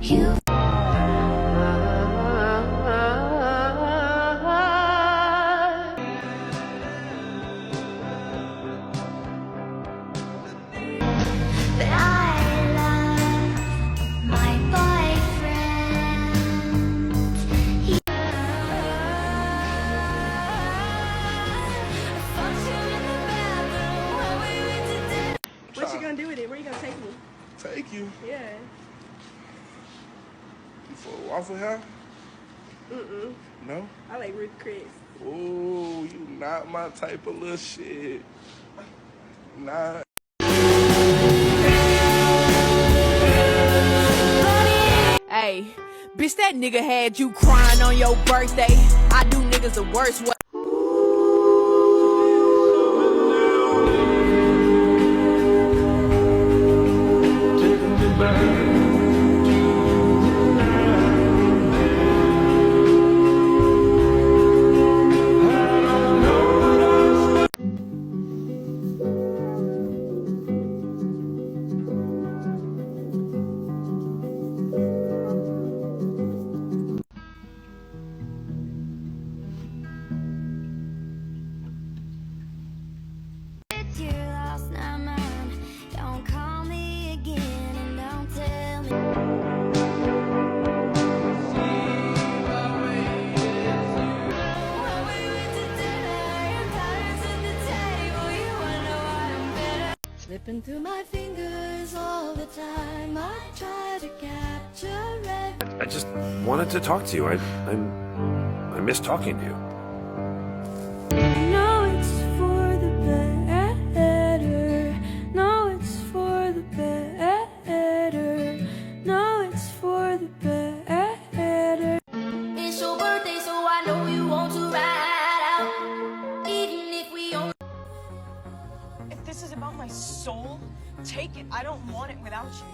You but I love my boyfriend. He fucked him in the bathroom when we went to dinner. What you gonna do with it? Where you gonna take me? Take you? Yeah. You for a Waffle House? No? I like Ruth Chris. Ooh, you not my type of little shit. Nah. Hey, bitch, that nigga had you crying on your birthday. I do niggas the worst way. It's your loss, not mine. Don't call me again and don't tell me. When we went to dinner and patterns at the table, you wonder why I'm bitter. Slipping through my fingers all the time. I try to capture it. I just wanted to talk to you. I miss talking to you. No, it's for the better. No, it's for the better. No, it's for the better. It's your birthday, so I know you want to ride out. Even if we only. If this is about my soul, take it. I don't want it without you.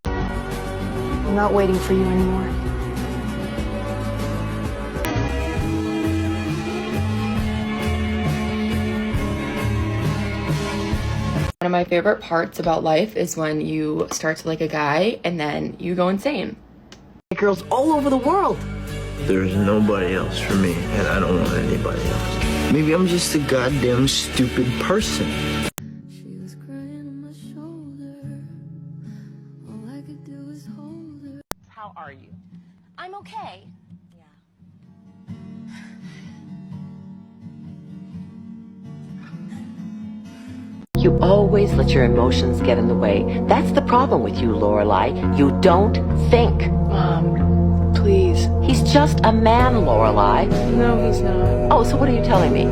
I'm not waiting for you anymore. One of my favorite parts about life is when you start to like a guy and then you go insane. Girls all over the world. There's nobody else for me, and I don't want anybody else. Maybe I'm just a goddamn stupid person. She was crying on my shoulder. All I could do was hold her. How are you? I'm okay. You always let your emotions get in the way. That's the problem with you, Lorelai. You don't think. Mom, please. He's just a man, Lorelai. No, he's not. Oh, so what are you telling me?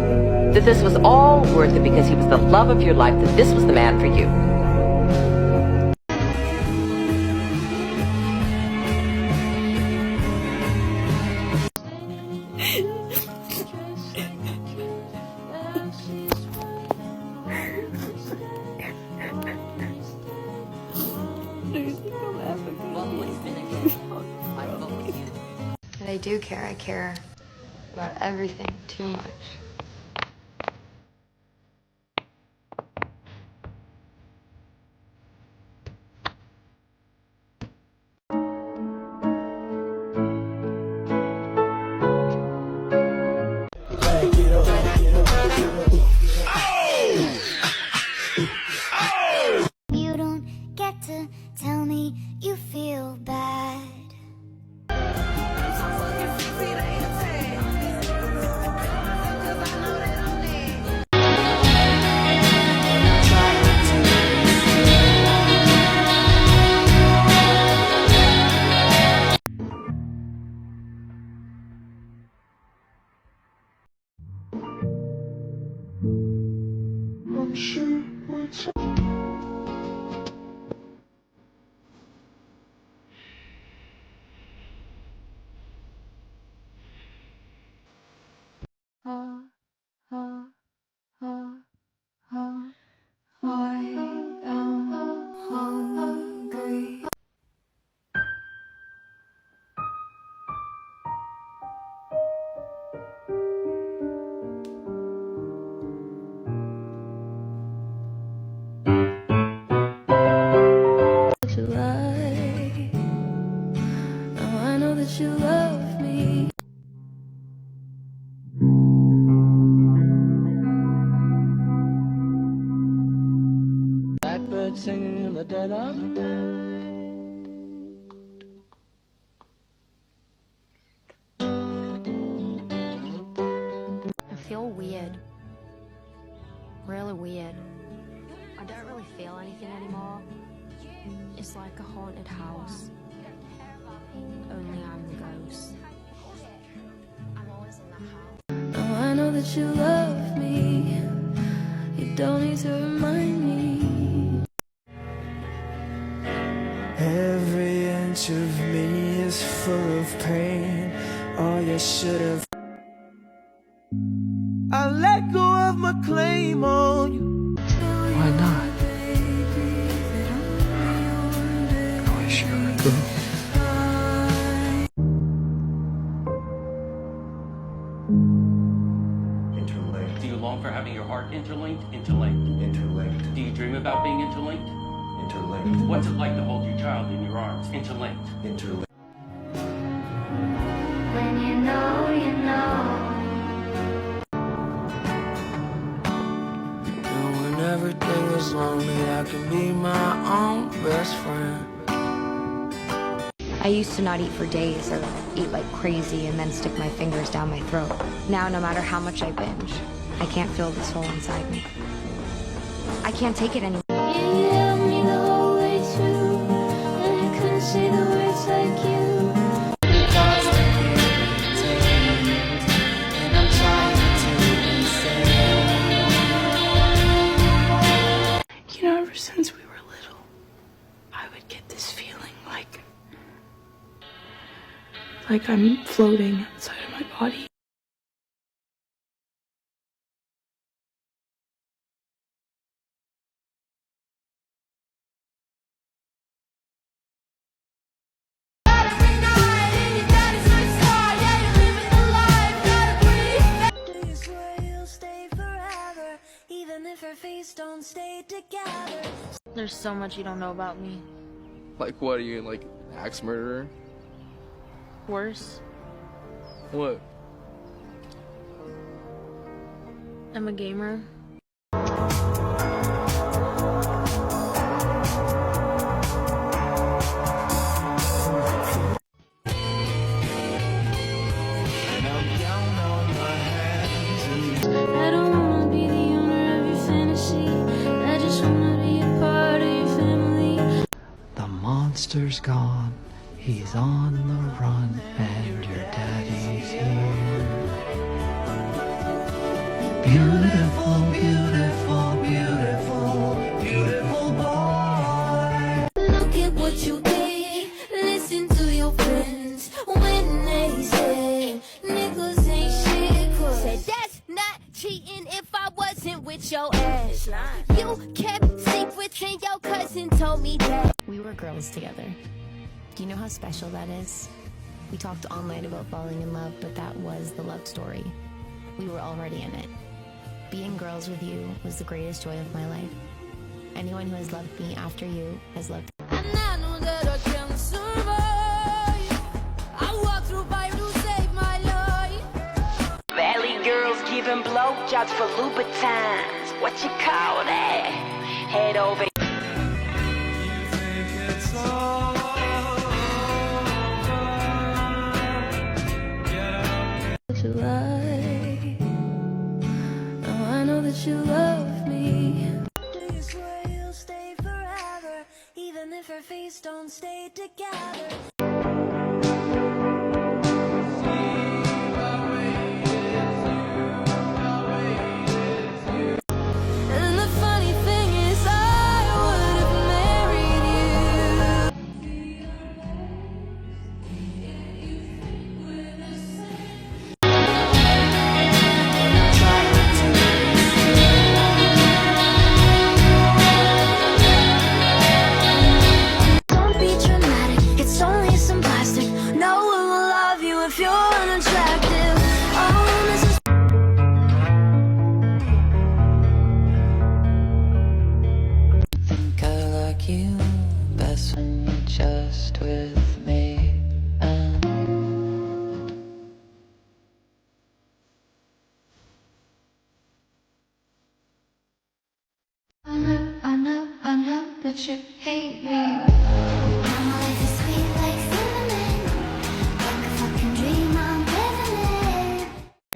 That this was all worth it because he was the love of your life, that this was the man for you? But I do care. I care about everything too much. You don't get to tell me you feel bad. that you love me. Blackbird singing in the dead of night. I feel weird. Really weird. I don't really feel anything anymore. It's like a haunted house. Only I'm the ghost. I'm always in the house. Now I know that you love me. You don't need to remind me. Every inch of me is full of pain. Oh, you should have. I let go of my claim on you. Why not? Oh, I sure do. Interlinked. Do you long for having your heart interlinked? Interlinked. Interlinked. Do you dream about being interlinked? Interlinked. What's it like to hold your child in your arms? Interlinked. Interlinked. When you know, you know. And when everything is lonely, I can be my own best friend. I used to not eat for days or eat like crazy and then stick my fingers down my throat. Now, no matter how much I binge, I can't feel this hole inside me. I can't take it anymore. You held me the whole way through, and I couldn't say the words like you. You know, ever since we were little, I would get this feeling like I'm floating outside of my body. Don't stay together. There's so much you don't know about me. Like what? Are you like an axe murderer? Worse, What? I'm a gamer. I don't wanna be the owner of your fantasy. I just wanna be a part of your family. The monster's gone. He's on the run, and your daddy's here. Beautiful, beautiful, beautiful, beautiful boy. Look at what you did. Listen to your friends when they say niggas ain't shit. 'Cause said that's not cheating if I wasn't with your ass. You kept secrets and your cousin told me that. We were girls together. Do you know how special that is? We talked all night about falling in love, but that was the love story. We were already in it. Being girls with you was the greatest joy of my life. Anyone who has loved me after you has loved me. And I know that I can survive. I walk through fire to save my life. Valley girls giving blowjobs for Louboutins. What you call that? Head over. You lie. Now I know that you love me. Do you swear you'll stay forever, even if our faces don't stay together? And the funny thing is, I would have married you. Don't be dramatic, it's only some plastic. No one will love you if you're unattractive. Oh, this is Think I like you best when you're just with me.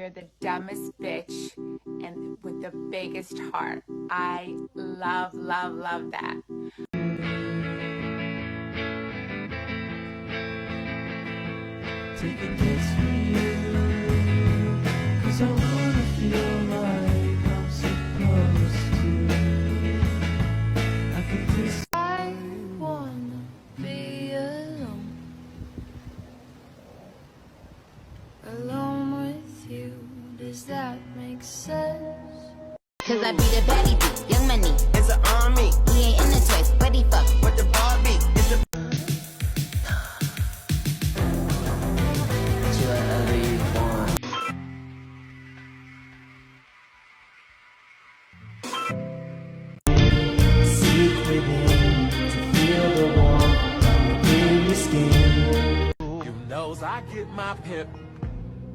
You're the dumbest bitch and with the biggest heart. I love, love, love that. Taking this for you, 'cause I wanna feel like I'm supposed to. I could just I wanna be alone, alone with you. Does that make sense? 'Cause I be the baddie beat, young money. It's an army. He ain't in the toys, but he fuck. But the Barbie is a whatever you want. Seek within to feel the warmth in your skin. You knows I get my pip.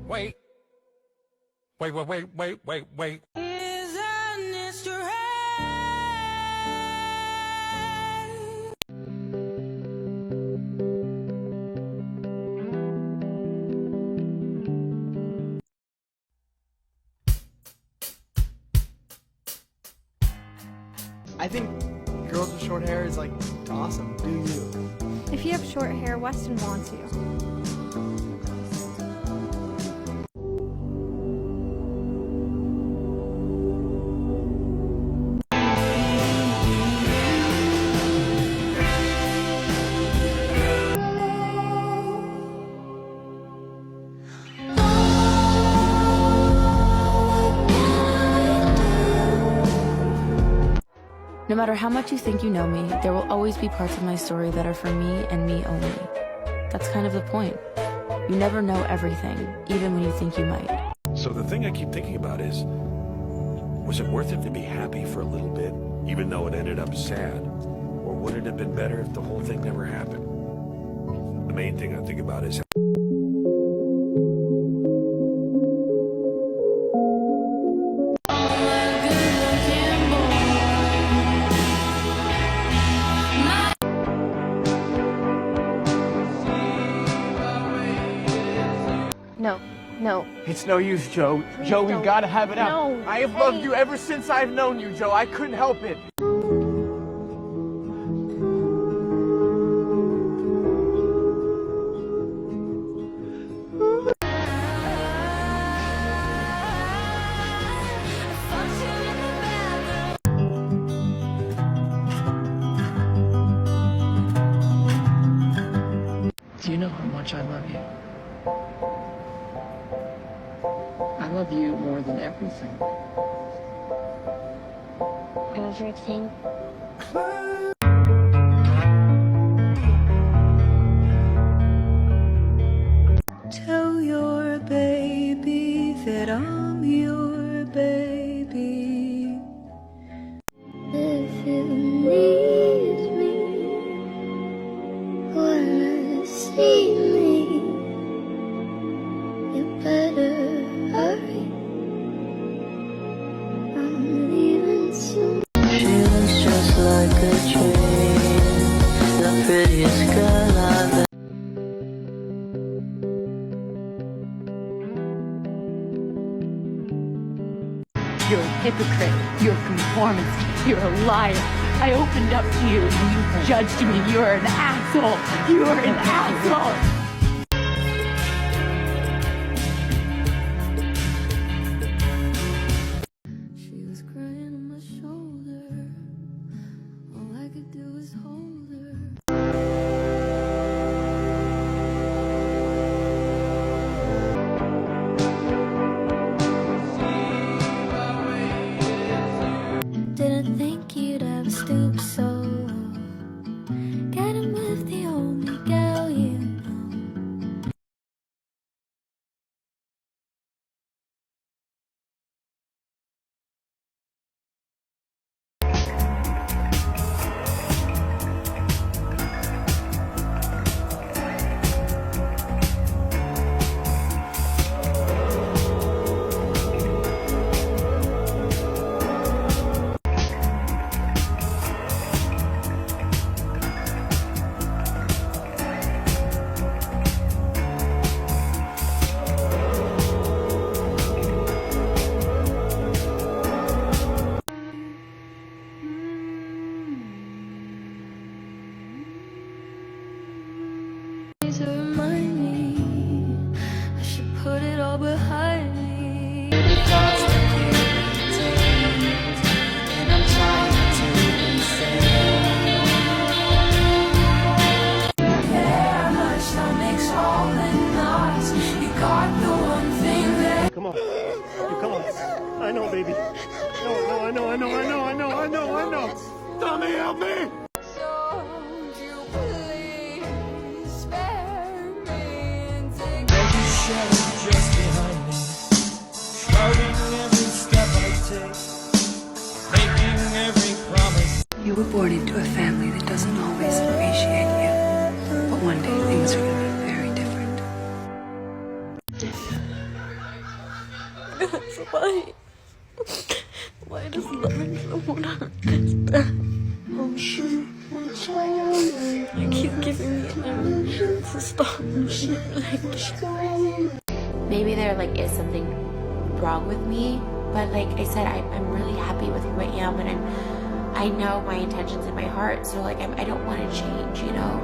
Wait. Wait. Isn't it strange? I think girls with short hair is like awesome. Do you? If you have short hair, Weston wants you. No matter how much you think you know me, there will always be parts of my story that are for me and me only. That's kind of the point. You never know everything, even when you think you might. So the thing I keep thinking about is, was it worth it to be happy for a little bit, even though it ended up sad? Or would it have been better if the whole thing never happened? The main thing I think about is No. It's no use, Joe. Please Joe, we've don't. got to have it out. No, I have loved you ever since I've known you, Joe. I couldn't help it. Do you know how much I love you? I love you more than everything. Everything. Tell your baby that I'm your baby. If you need me, wanna see me, you better hurry. I'm leaving soon. She looks just like a dream, the prettiest girl I've ever. You're a hypocrite. You're a conformist. You're a liar. I opened up to you and you judged me. You're an asshole. You're an asshole. She was crying on my shoulder. All I could do was hold her. Didn't think you'd ever stoop so low. Get him with the only girl you know. need to remind me. I should put it all behind me. Thoughts that irritate, and I'm trying to be sane. Yeah, my stomach's all in knots. You got the one thing that. Come on. Come on. I know, baby. No, I know. Tommy, help me! So you please spare me and take Every shadow just behind me, shrouding every step I take, making every promise. You were born into a family that doesn't always appreciate you, but one day things are going to be very different. Why does loving someone hurt this bad? You keep giving me ammunition to stop me. Maybe there like is something wrong with me, but like I said, I'm really happy with who I am, and I know my intentions in my heart, so like I don't want to change, you know.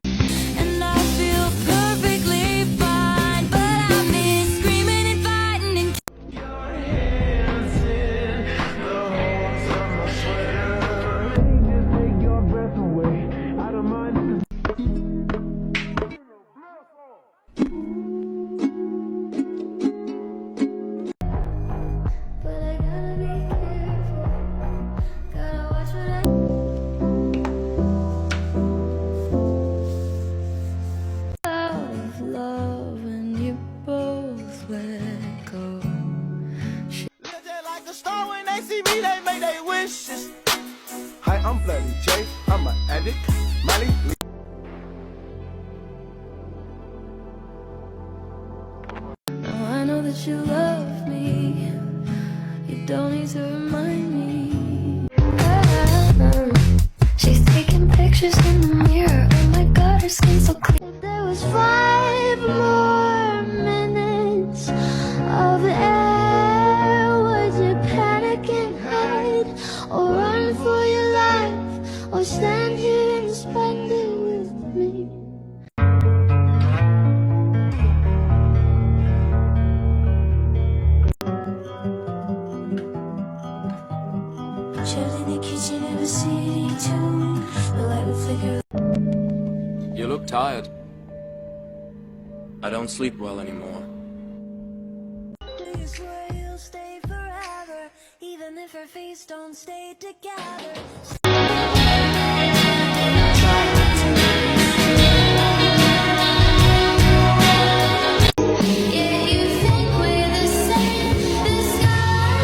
And I feel perfectly fine, but I've been screaming and fighting and but I gotta be careful. Gotta watch what I out of love and you both let go. Like a star when they see me, they make their wishes. Hi, I'm Bloody J. I'm an addict. Molly. Now I know that you love me. You don't need to remind me. She's taking pictures in the mirror. Oh my god, her skin's so clear. If there was 5 more minutes of air, would you panic and hide, or run for your life, or stand here and spend it with me? Chill in the kitchen of a city tune. The light will flicker. You look tired. I don't sleep well anymore. Do you swear you'll stay forever, even if our faces don't stay together? Yeah, you think we're the same. This sky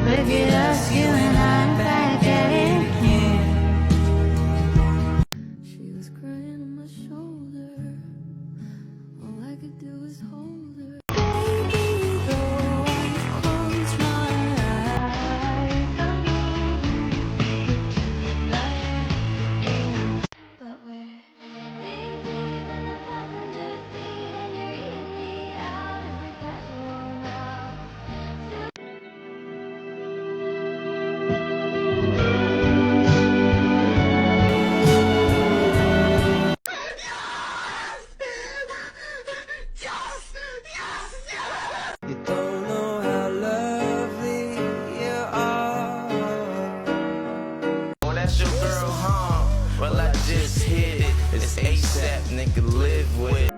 look at us, you and I back at it again. She was crying on my shoulder. All I could do was hold her. Baby, though I close my eyes, but we're leaving in the passenger seat, and you're eating me out every casual now. You don't know how lovely you are. Oh, that's your girl, huh? Well, I just hit it. It's ASAP, nigga, live with it.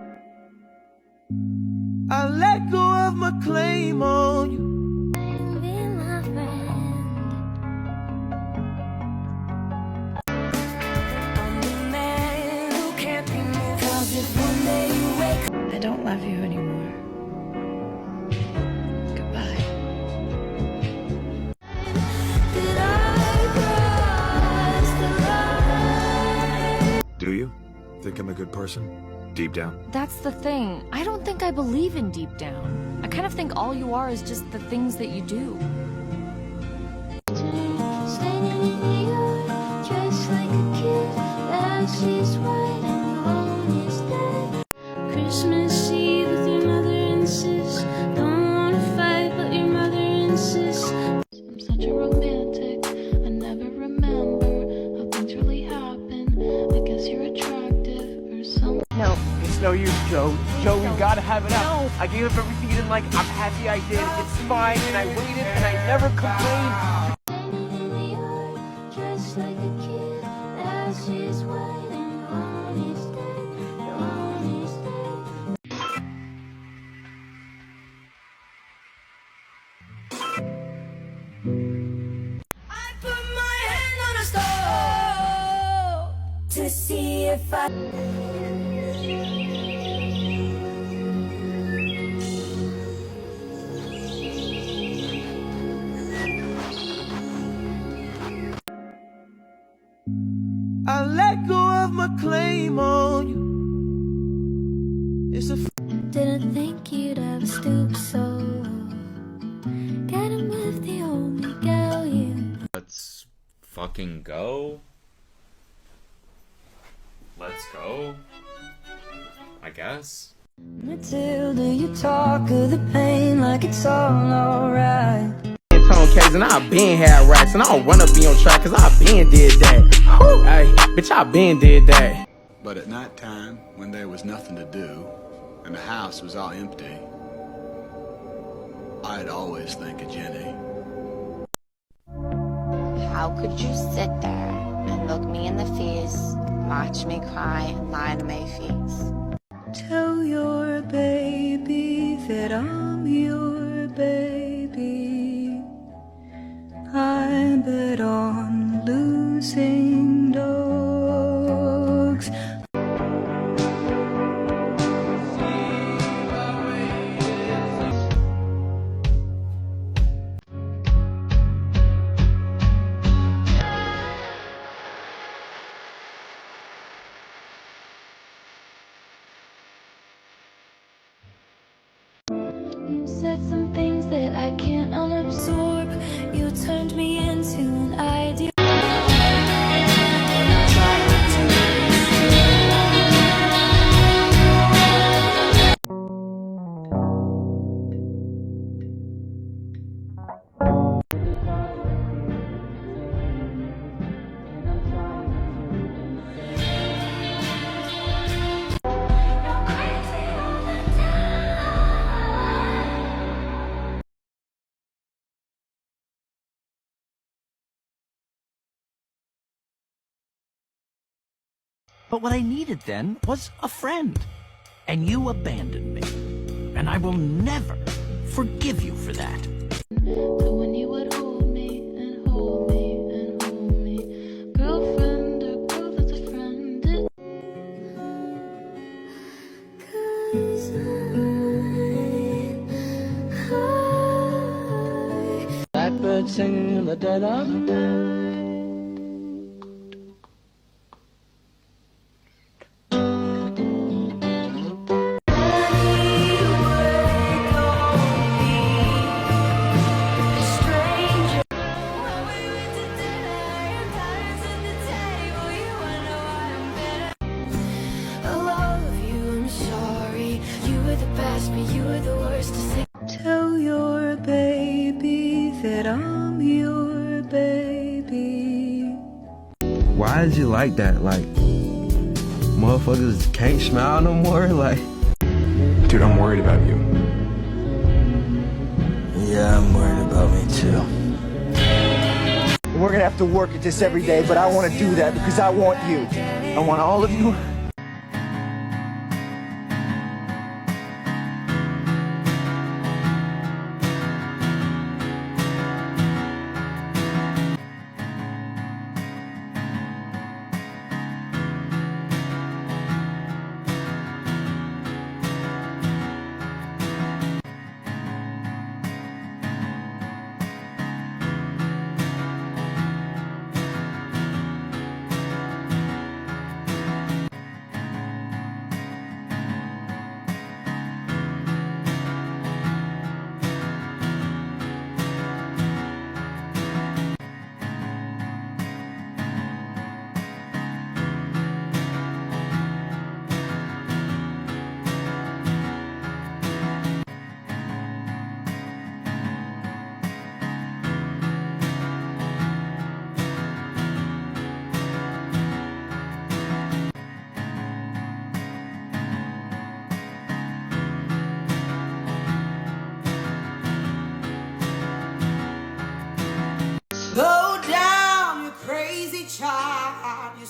I let go of my claim on you. Be my friend. I'm the man who can't be moved. 'Cause if one day you wake up, I don't love you anymore. Goodbye. did I cross the line? Do you think I'm a good person? Deep down? That's the thing. I don't think I believe in deep down. I kind of think all you are is just the things that you do. Standing in New York, dressed like a kid. That she's white and home is dead. Christmas Eve with your mother and sis. Don't wanna fight, but your mother insists. I'm such a romantic. I never remember how things really happen. I guess you're attractive. No. It's no use, Joe. Joe, we gotta have it out. I gave up everything you didn't like. I'm happy I did. It's fine, and I waited, and I never complained. Just like a kid as she's waiting on his day, on his day. I put my hand on a stove to see if I. I let go of my claim on you. It's a Didn't think you'd ever stoop so low. Get him with the only girl you. Let's fucking go. Let's go. I guess. Matilda, you talk of the pain like it's all alright. Tone case and I been had racks and I don't run up in your track cause I been did that. Hey, bitch, I been did that. But at night time, when there was nothing to do and the house was all empty, I'd always think of Jenny. How could you sit there and look me in the face, watch me cry, and lie to my face? Tell your baby that I'm your baby. I bet on losing dogs. You said some things that I can't unabsorb. You turned me into an idea. But what I needed then was a friend. And you abandoned me. And I will never forgive you for that. But when you would hold me and hold me and hold me, girlfriend or girlfriend's a friend. Cause blackbird singing in the dead of night. Tell your baby that I'm your baby. Why is you like that? Like, motherfuckers can't smile no more? Like, dude, I'm worried about you. Yeah, I'm worried about me too. We're gonna have to work at this every day, but I want to do that because I want you. I want all of you.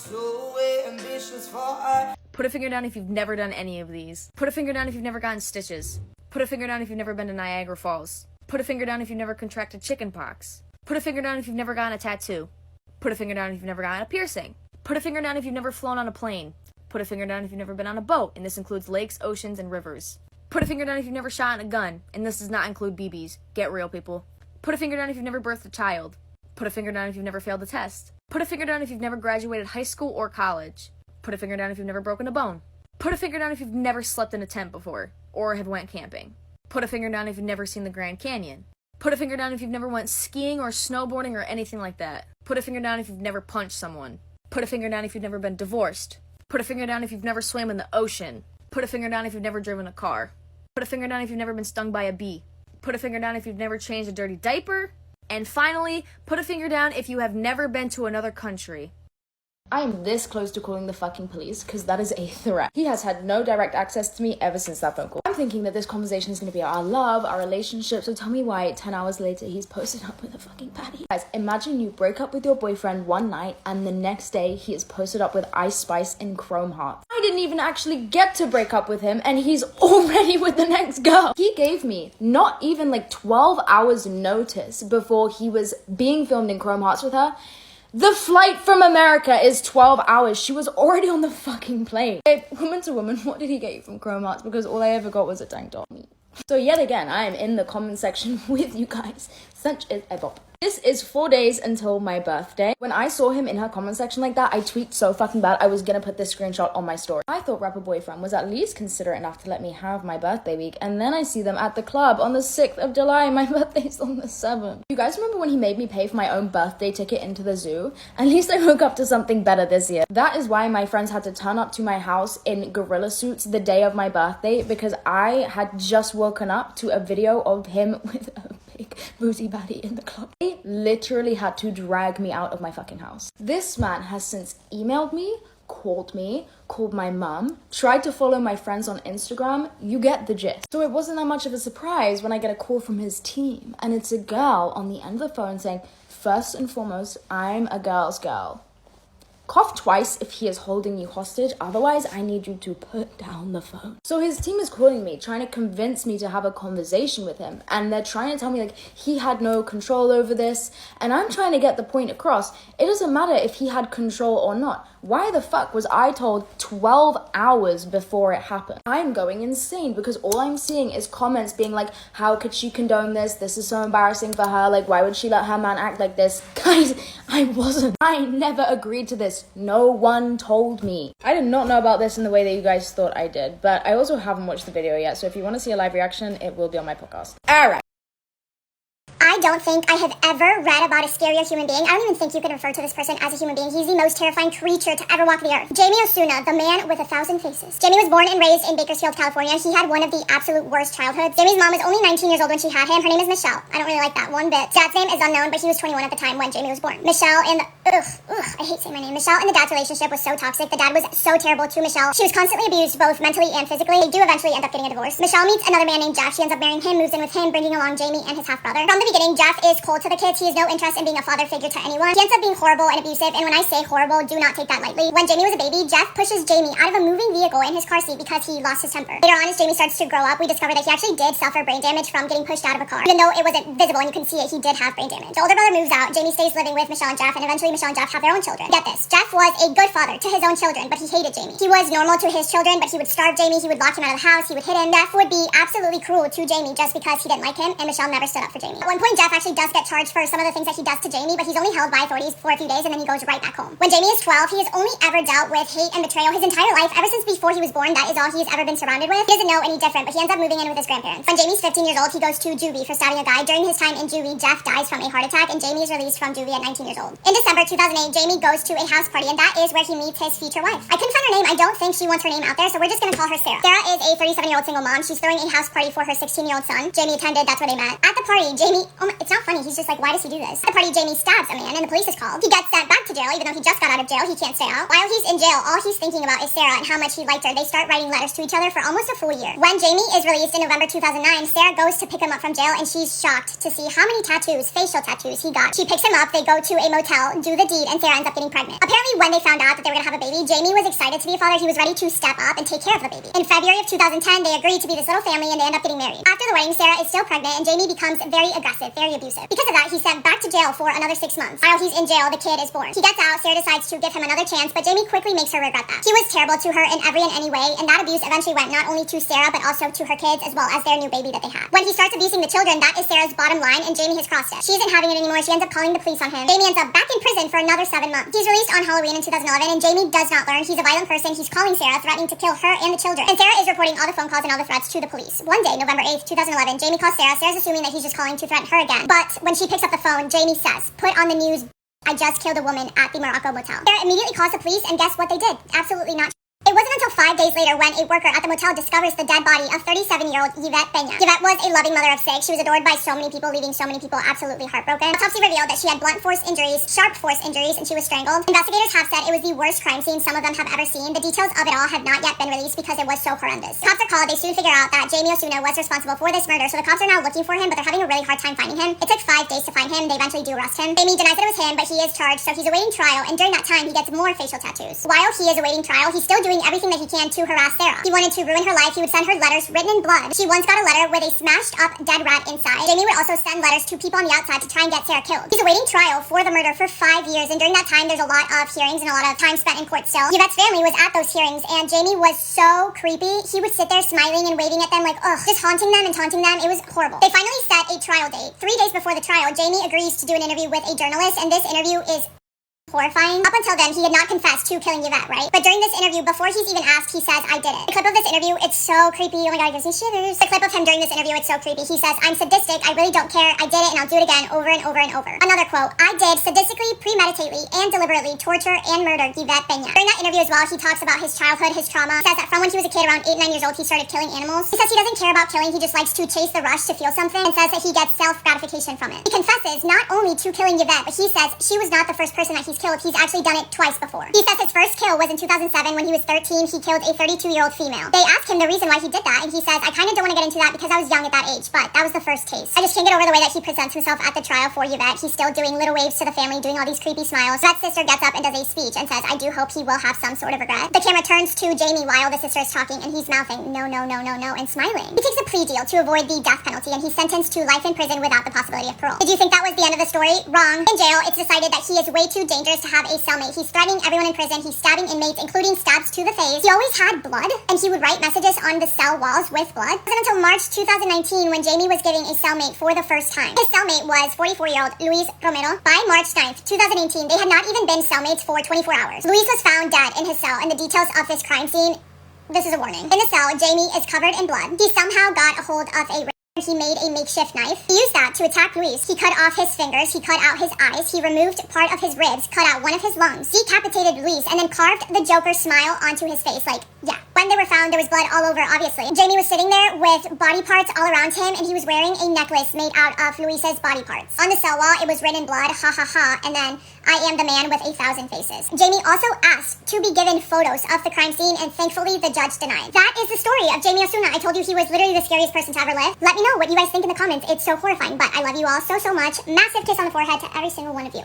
so ambitious for Put a finger down if you've never done any of these. Put a finger down if you've never gotten stitches. Put a finger down if you've never been to Niagara Falls. Put a finger down if you've never contracted chickenpox. Put a finger down if you've never gotten a tattoo. Put a finger down if you've never gotten a piercing. Put a finger down if you've never flown on a plane. Put a finger down if you've never been on a boat, and this includes lakes, oceans, and rivers. Put a finger down if you've never shot a gun, and this does not include BBs. Get real, people. Put a finger down if you've never birthed a child. Put a finger down if you've never failed a test. Put a finger down if you've never graduated high school or college. Put a finger down if you've never broken a bone. Put a finger down if you've never slept in a tent before, or have went camping. Put a finger down if you've never seen the Grand Canyon. Put a finger down if you've never went skiing or snowboarding or anything like that. Put a finger down if you've never punched someone. Put a finger down if you've never been divorced. Put a finger down if you've never swam in the ocean. Put a finger down if you've never driven a car. Put a finger down if you've never been stung by a bee. Put a finger down if you've never changed a dirty diaper. And finally, put a finger down if you have never been to another country. I am this close to calling the fucking police because that is a threat. He has had no direct access to me ever since that phone call. I'm thinking that this conversation is going to be our love, our relationship, so tell me why 10 hours later he's posted up with a fucking patty. Guys, imagine you break up with your boyfriend one night and the next day he is posted up with Ice Spice and Chrome Heart. I didn't even actually get to break up with him and he's already with the next girl. He gave me not even like 12 hours notice before he was being filmed in Chrome Hearts with her. The flight from America is 12 hours. She was already on the fucking plane. Hey, woman to woman, what did he get you from Chrome Hearts? Because all I ever got was a tank top. So yet again, I am in the comment section with you guys. Such is a bop. This is 4 days until my birthday. When I saw him in her comment section like that, I tweaked so fucking bad I was gonna put this screenshot on my story. I thought rapper boyfriend was at least considerate enough to let me have my birthday week, and then I see them at the club on the 6th of July. My birthday's on the 7th. You guys remember when he made me pay for my own birthday ticket into the zoo? At least I woke up to something better this year. That is why my friends had to turn up to my house in gorilla suits the day of my birthday, because I had just woken up to a video of him with a big booty baddie in the club. They literally had to drag me out of my fucking house. This man has since emailed me, called my mum, tried to follow my friends on Instagram. You get the gist. So it wasn't that much of a surprise when I get a call from his team and it's a girl on the end of the phone saying, first and foremost, I'm a girl's girl. Cough twice if he is holding you hostage, otherwise I need you to put down the phone. So his team is calling me, trying to convince me to have a conversation with him, and they're trying to tell me like he had no control over this, and I'm trying to get the point across. It doesn't matter if he had control or not. Why the fuck was I told 12 hours before it happened? I'm going insane because all I'm seeing is comments being like, how could she condone this? This is so embarrassing for her. Like, why would she let her man act like this? Guys, I wasn't. I never agreed to this. No one told me. I did not know about this in the way that you guys thought I did, but I also haven't watched the video yet, so if you want to see a live reaction, it will be on my podcast. Alright. I don't think I have ever read about a scarier human being. I don't even think you can refer to this person as a human being. He's the most terrifying creature to ever walk the earth. Jamie Osuna, the man with 1,000 faces. Jamie was born and raised in Bakersfield, California. He had one of the absolute worst childhoods. Jamie's mom was only 19 years old when she had him. Her name is Michelle. I don't really like that one bit. Dad's name is unknown, but he was 21 at the time when Jamie was born. Michelle and I hate saying my name. Michelle and the dad's relationship was so toxic. The dad was so terrible to Michelle. She was constantly abused, both mentally and physically. They do eventually end up getting a divorce. Michelle meets another man named Jeff. She ends up marrying him, moves in with him, bringing along Jamie and his half-brother. From the beginning, Jeff is cold to the kids. He has no interest in being a father figure to anyone. He ends up being horrible and abusive, and when I say horrible, do not take that lightly. When Jamie was a baby, Jeff pushes Jamie out of a moving vehicle in his car seat because he lost his temper. Later on, as Jamie starts to grow up, we discover that he actually did suffer brain damage from getting pushed out of a car. Even though it wasn't visible and you can see it, he did have brain damage. The older brother moves out, Jamie stays living with Michelle and Jeff, and eventually Michelle and Jeff have their own children. Get this, Jeff was a good father to his own children, but he hated Jamie. He was normal to his children, but he would starve Jamie, he would lock him out of the house, he would hit him. Jeff would be absolutely cruel to Jamie just because he didn't like him, and Michelle never stood up for Jamie. At one point, Jeff actually does get charged for some of the things that he does to Jamie, but he's only held by authorities for a few days and then he goes right back home. When Jamie is 12, he has only ever dealt with hate and betrayal his entire life. Ever since before he was born, that is all he has ever been surrounded with. He doesn't know any different, but he ends up moving in with his grandparents. When Jamie's 15 years old, he goes to juvie for stabbing a guy. During his time in juvie, Jeff dies from a heart attack and Jamie is released from juvie at 19 years old. In December 2008, Jamie goes to a house party and that is where he meets his future wife. I couldn't find her name. I don't think she wants her name out there, so we're just gonna call her Sarah. Sarah is a 37-year-old single mom. She's throwing a house party for her 16-year-old son. Jamie attended. That's where they met. At the party, Jamie, it's not funny. He's just like, why does he do this? At the party, Jamie stabs a man and the police is called. He gets sent back to jail, even though he just got out of jail. He can't stay out. While he's in jail, all he's thinking about is Sarah and how much he liked her. They start writing letters to each other for almost a full year. When Jamie is released in November 2009, Sarah goes to pick him up from jail and she's shocked to see how many tattoos, facial tattoos, he got. She picks him up, they go to a motel, do do the deed, and Sarah ends up getting pregnant. Apparently, when they found out that they were gonna have a baby, Jamie was excited to be a father. He was ready to step up and take care of the baby. In February of 2010, they agreed to be this little family, and they end up getting married. After the wedding, Sarah is still pregnant, and Jamie becomes very aggressive, very abusive. Because of that, he's sent back to jail for another 6 months. While he's in jail, the kid is born. He gets out, Sarah decides to give him another chance, but Jamie quickly makes her regret that. He was terrible to her in every and any way, and that abuse eventually went not only to Sarah, but also to her kids, as well as their new baby that they had. When he starts abusing the children, that is Sarah's bottom line, and Jamie has crossed it. She isn't having it anymore. She ends up calling the police on him. Jamie ends up back in prison for another 7 months. He's released on Halloween in 2011, and Jamie does not learn. He's a violent person. He's calling Sarah, threatening to kill her and the children. And Sarah is reporting all the phone calls and all the threats to the police. One day, November 8th, 2011, Jamie calls Sarah. Sarah's assuming that he's just calling to threaten her again. But when she picks up the phone, Jamie says, "Put on the news, I just killed a woman at the Morocco motel." Sarah immediately calls the police, and guess what they did? Absolutely not. It wasn't until 5 days later when a worker at the motel discovers the dead body of 37-year-old Yvette Peña. Yvette was a loving mother of 6. She was adored by so many people, leaving so many people absolutely heartbroken. Autopsy revealed that she had blunt force injuries, sharp force injuries, and she was strangled. Investigators have said it was the worst crime scene some of them have ever seen. The details of it all have not yet been released because it was so horrendous. Cops are called. They soon figure out that Jamie Osuna was responsible for this murder, so the cops are now looking for him, but they're having a really hard time finding him. It took 5 days to find him. They eventually do arrest him. Jamie denies that it was him, but he is charged, so he's awaiting trial, and during that time, he gets more facial tattoos. While he is awaiting trial, he's still doing everything that he can to harass Sarah. He wanted to ruin her life. He would send her letters written in blood. She once got a letter with a smashed up dead rat inside. Jamie would also send letters to people on the outside to try and get Sarah killed. He's awaiting trial for the murder for 5 years, and during that time, there's a lot of hearings and a lot of time spent in court still. Yvette's family was at those hearings, and Jamie was so creepy. He would sit there smiling and waving at them like, ugh, just haunting them and taunting them. It was horrible. They finally set a trial date. 3 days before the trial, Jamie agrees to do an interview with a journalist, and this interview is horrifying. Up until then, he had not confessed to killing Yvette, right? But during this interview, before he's even asked, he says, "I did it." The clip of this interview, it's so creepy. Oh my god, it gives me shivers. The clip of him during this interview, it's so creepy. He says, "I'm sadistic. I really don't care. I did it, and I'll do it again over and over and over." Another quote, "I did sadistically, premeditately, and deliberately torture and murder Yvette Peña." During that interview as well, he talks about his childhood, his trauma. He says that from when he was a kid, around 8, 9 years old, he started killing animals. He says he doesn't care about killing. He just likes to chase the rush to feel something, and says that he gets self-gratification from it. He confesses not only to killing Yvette, but he says she was not the first person that he's killed. He's actually done it twice before. He says his first kill was in 2007 when he was 13. He killed a 32-year-old female. They asked him the reason why he did that, and he says, "I kind of don't want to get into that because I was young at that age, but that was the first case. I just can't get over the way that he presents himself at the trial for Yvette. He's still doing little waves to the family, doing all these creepy smiles." Yvette's sister gets up and does a speech and says, "I do hope he will have some sort of regret." The camera turns to Jamie while the sister is talking, and he's mouthing, "No, no, no, no, no," and smiling. He takes a plea deal to avoid the death penalty, and he's sentenced to life in prison without the possibility of parole. Did you think that was the end of the story? Wrong. In jail, it's decided that he is way too dangerous to have a cellmate. He's threatening everyone in prison. He's stabbing inmates, including stabs to the face. He always had blood, and he would write messages on the cell walls with blood. It wasn't until March 2019 when Jamie was giving a cellmate for the first time. His cellmate was 44-year-old Luis Romero. By March 9th, 2018, they had not even been cellmates for 24 hours. Luis was found dead in his cell, and the details of this crime scene, this is a warning. In the cell, Jamie is covered in blood. He somehow got a hold of a he made a makeshift knife. He used that to attack Luis. He cut off his fingers, he cut out his eyes, he removed part of his ribs, cut out one of his lungs, decapitated Luis, and then carved the Joker's smile onto his face. Like, yeah. When they were found, there was blood all over, obviously. Jamie was sitting there with body parts all around him, and he was wearing a necklace made out of Luis's body parts. On the cell wall, it was written in blood, "Ha ha ha," and then, "I am the man with 1,000 faces." Jamie also asked to be given photos of the crime scene, and thankfully, the judge denied. That is the story of Jamie Osuna. I told you he was literally the scariest person to ever live. Let me know what you guys think in the comments. It's so horrifying, but I love you all so, so much. Massive kiss on the forehead to every single one of you.